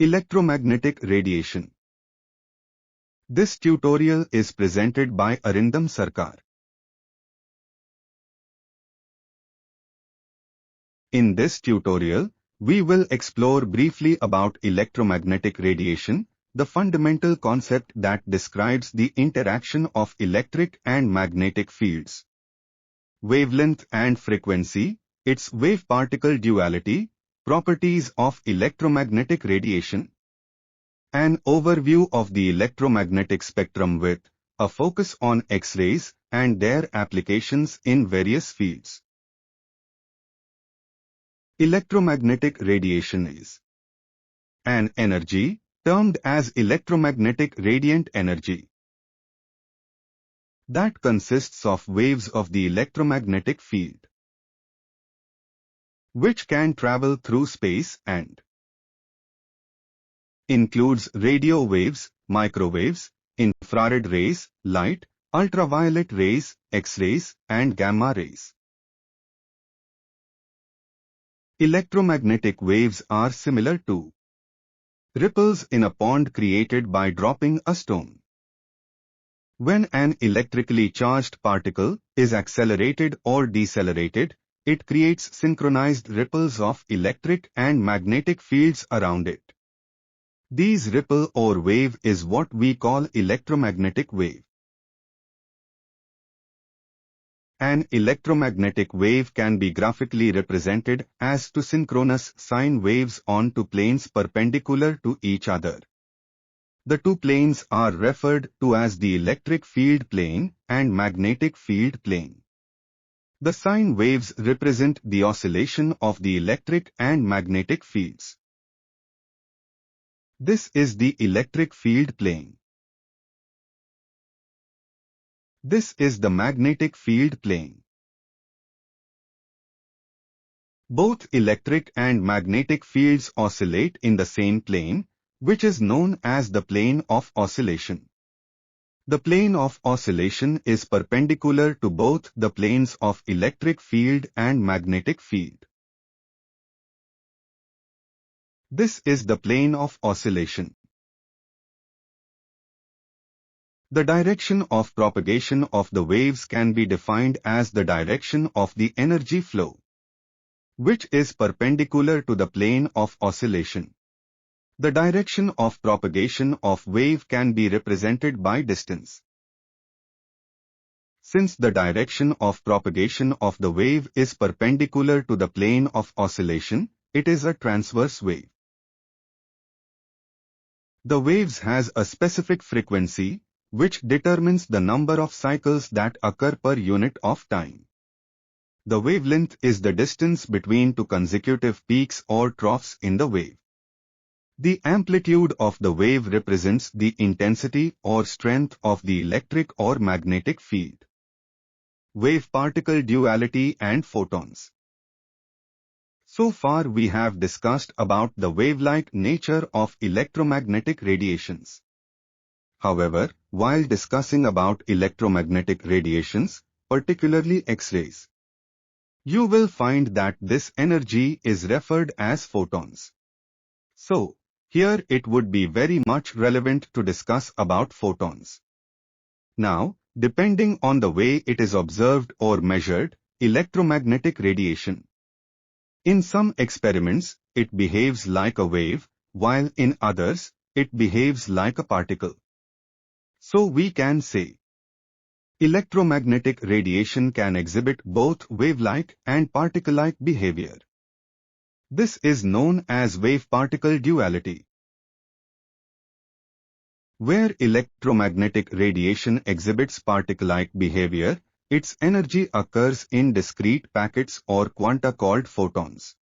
Electromagnetic radiation. This tutorial is presented by Arindam Sarkar. In this tutorial, we will explore briefly about electromagnetic radiation, the fundamental concept that describes the interaction of electric and magnetic fields. Wavelength and frequency, its wave-particle duality, properties of electromagnetic radiation. An overview of the electromagnetic spectrum with a focus on X-rays and their applications in various fields. Electromagnetic radiation is an energy termed as electromagnetic radiant energy that consists of waves of the electromagnetic field, which can travel through space and includes radio waves, microwaves, infrared rays, light, ultraviolet rays, X-rays, and gamma rays. Electromagnetic waves are similar to ripples in a pond created by dropping a stone. When an electrically charged particle is accelerated or decelerated, it creates synchronized ripples of electric and magnetic fields around it. These ripple or wave is what we call electromagnetic wave. An electromagnetic wave can be graphically represented as two synchronous sine waves on two planes perpendicular to each other. The two planes are referred to as the electric field plane and magnetic field plane. The sine waves represent the oscillation of the electric and magnetic fields. This is the electric field plane. This is the magnetic field plane. Both electric and magnetic fields oscillate in the same plane, which is known as the plane of oscillation. The plane of oscillation is perpendicular to both the planes of electric field and magnetic field. This is the plane of oscillation. The direction of propagation of the waves can be defined as the direction of the energy flow, which is perpendicular to the plane of oscillation. The direction of propagation of wave can be represented by distance. Since the direction of propagation of the wave is perpendicular to the plane of oscillation, it is a transverse wave. The waves has a specific frequency, which determines the number of cycles that occur per unit of time. The wavelength is the distance between two consecutive peaks or troughs in the wave. The amplitude of the wave represents the intensity or strength of the electric or magnetic field. Wave-particle duality and photons. So far we have discussed about the wave-like nature of electromagnetic radiations. However, while discussing about electromagnetic radiations, particularly X-rays, you will find that this energy is referred as photons. So, here it would be very much relevant to discuss about photons. Now, depending on the way it is observed or measured, electromagnetic radiation. In some experiments, it behaves like a wave, while in others, it behaves like a particle. So we can say, electromagnetic radiation can exhibit both wave-like and particle-like behavior. This is known as wave-particle duality. Where electromagnetic radiation exhibits particle-like behavior, its energy occurs in discrete packets or quanta called photons.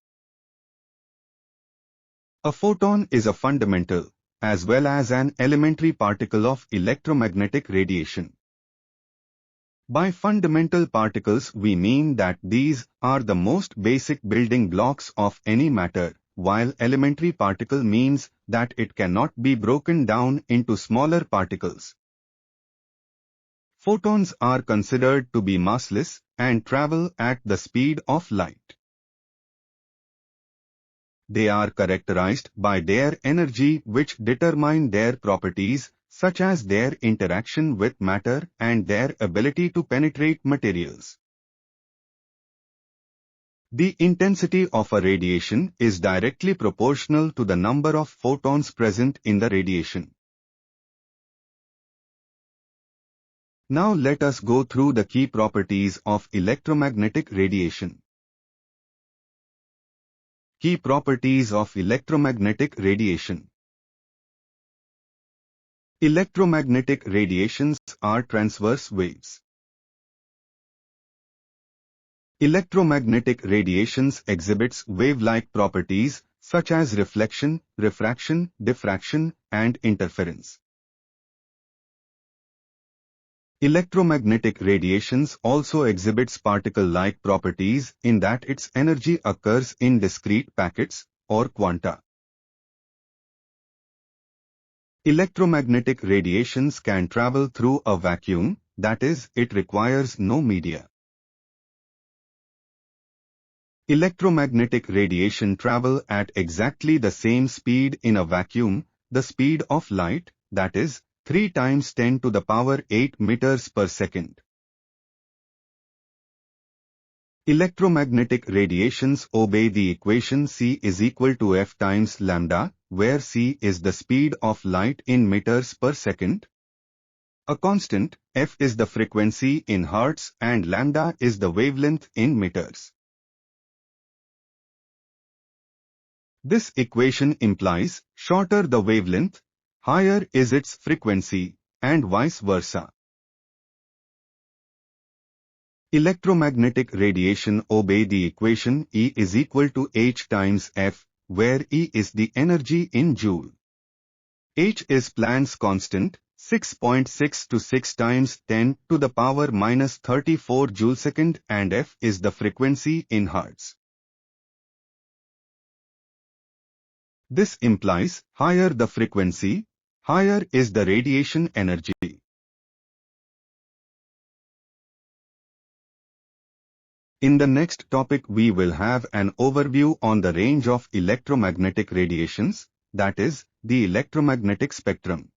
A photon is a fundamental, as well as an elementary particle of electromagnetic radiation. By fundamental particles we mean that these are the most basic building blocks of any matter, while elementary particle means that it cannot be broken down into smaller particles. Photons are considered to be massless and travel at the speed of light. They are characterized by their energy, which determine their properties, such as their interaction with matter and their ability to penetrate materials. The intensity of a radiation is directly proportional to the number of photons present in the radiation. Now let us go through the key properties of electromagnetic radiation. Key properties of electromagnetic radiation. Electromagnetic radiations are transverse waves. Electromagnetic radiations exhibits wave-like properties such as reflection, refraction, diffraction, and interference. Electromagnetic radiations also exhibits particle-like properties in that its energy occurs in discrete packets or quanta. Electromagnetic radiations can travel through a vacuum, that is, it requires no media. Electromagnetic radiation travel at exactly the same speed in a vacuum, the speed of light, that is, 3 times 10 to the power 8 meters per second. Electromagnetic radiations obey the equation C is equal to F times lambda, where C is the speed of light in meters per second. A constant, F is the frequency in hertz and lambda is the wavelength in meters. This equation implies, shorter the wavelength, higher is its frequency, and vice versa. Electromagnetic radiation obey the equation E is equal to H times F, where E is the energy in joule. H is Planck's constant, 6.6 to 6 times 10 to the power minus 34 joule-second, and F is the frequency in hertz. This implies, higher the frequency, higher is the radiation energy. In the next topic we will have an overview on the range of electromagnetic radiations, that is, the electromagnetic spectrum.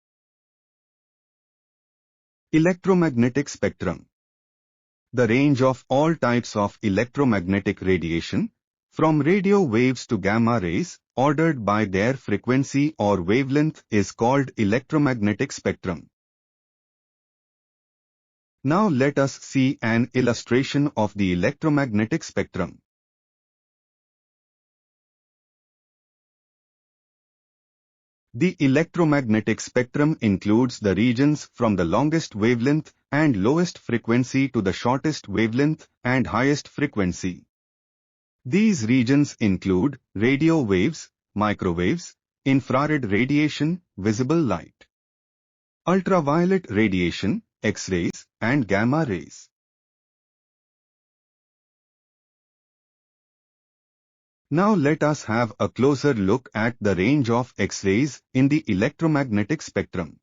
Electromagnetic spectrum. The range of all types of electromagnetic radiation, from radio waves to gamma rays, ordered by their frequency or wavelength, is called electromagnetic spectrum. Now let us see an illustration of the electromagnetic spectrum. The electromagnetic spectrum includes the regions from the longest wavelength and lowest frequency to the shortest wavelength and highest frequency. These regions include radio waves, microwaves, infrared radiation, visible light, ultraviolet radiation, X-rays, and gamma rays. Now let us have a closer look at the range of X-rays in the electromagnetic spectrum.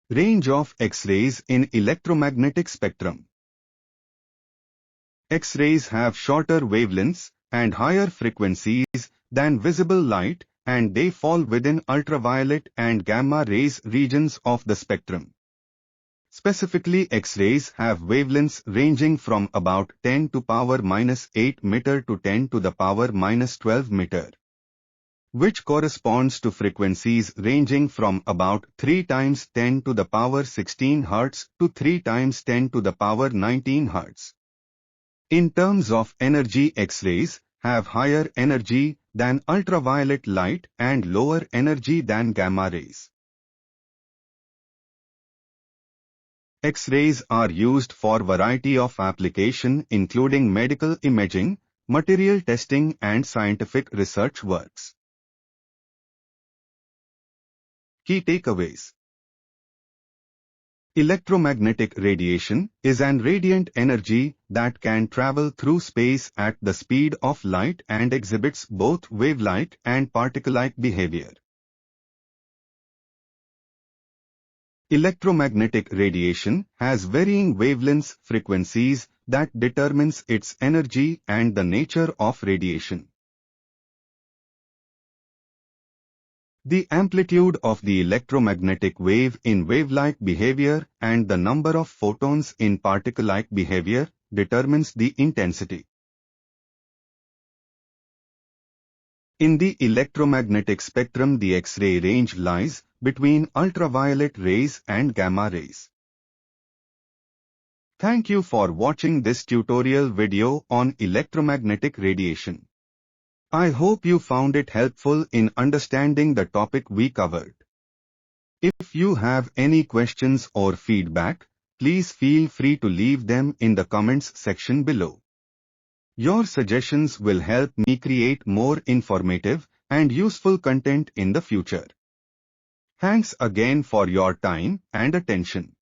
Range of X-rays in electromagnetic spectrum. X-rays have shorter wavelengths and higher frequencies than visible light, and they fall within ultraviolet and gamma rays regions of the spectrum. Specifically, X-rays have wavelengths ranging from about 10 to power minus 8 meter to 10 to the power minus 12 meter, which corresponds to frequencies ranging from about 3 times 10 to the power 16 Hz to 3 times 10 to the power 19 Hz. In terms of energy, X-rays have higher energy than ultraviolet light and lower energy than gamma rays. X-rays are used for variety of application including medical imaging, material testing and scientific research works. Key takeaways. Electromagnetic radiation is an radiant energy that can travel through space at the speed of light and exhibits both wave-like and particle-like behavior. Electromagnetic radiation has varying wavelengths frequencies that determines its energy and the nature of radiation. The amplitude of the electromagnetic wave in wave-like behavior and the number of photons in particle-like behavior determines the intensity. In the electromagnetic spectrum, the X-ray range lies between ultraviolet rays and gamma rays. Thank you for watching this tutorial video on electromagnetic radiation. I hope you found it helpful in understanding the topic we covered. If you have any questions or feedback, please feel free to leave them in the comments section below. Your suggestions will help me create more informative and useful content in the future. Thanks again for your time and attention.